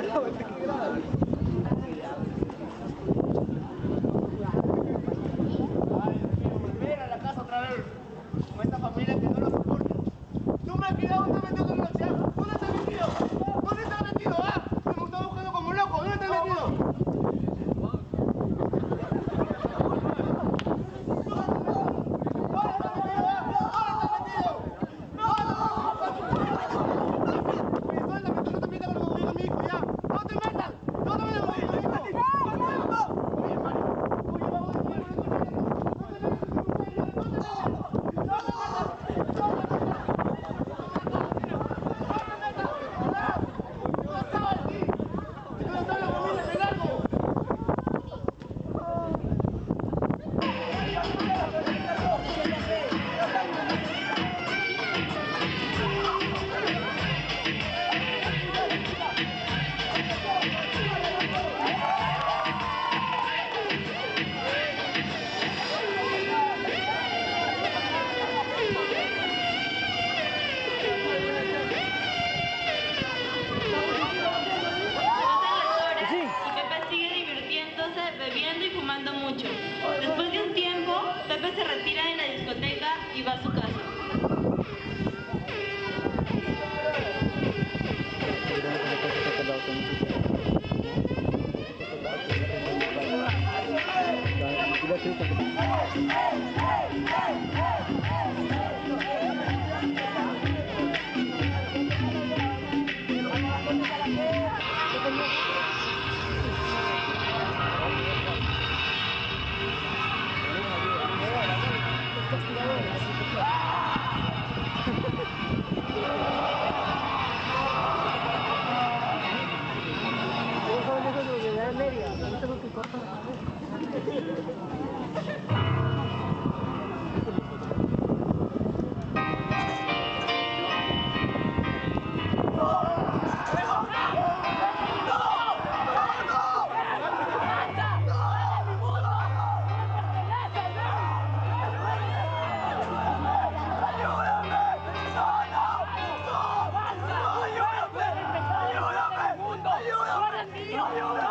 Volver a la casa otra vez, con esta familia que no lo soporta. Tú me has quedado un momento de universidad. ¿Dónde estás metido? ¿Dónde estás metido? ¿Ah? Me está buscando como loco. ¿Dónde estás metido? Bebiendo y fumando mucho. Después de un tiempo, Pepe se retira de la discoteca y va a su casa. ¡Ayúdame!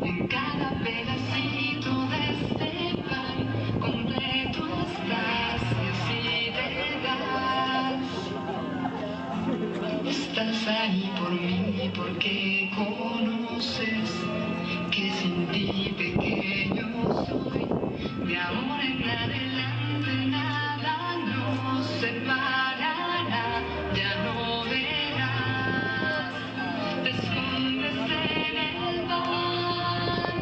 En cada pedacito de este pan completo estás y así te das. Estás ahí por mí porque conoces que sin ti pequeño soy. De ahora en adelante nada nos separará, ya no verás. Te escondes en el van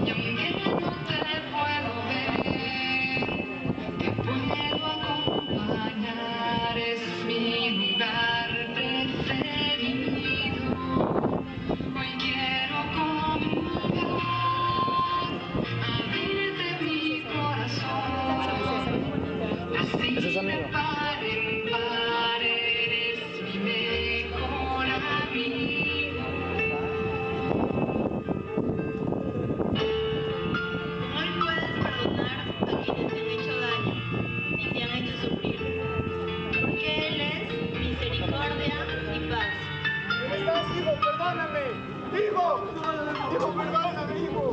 y aunque no te puedo ver, te puedo acompañar, es mi lugar preferido. Hoy quiero comulgar, abrirte mi corazón, así de par en par eres mi mejor amigo. Hoy puedes perdonar a quienes te han hecho daño y te han hecho sufrir, porque Él es misericordia y paz. ¿Dónde estás, hijo? Perdóname. Hijo. Hijo, perdóname, hijo.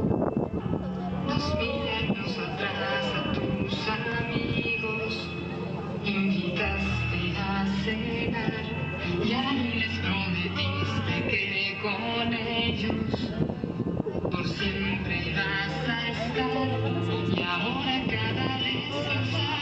2000 años atrás a tus amigos invitaste a cenar y ahí les prometiste que con ellos por siempre ibas a estar y ahora cada vez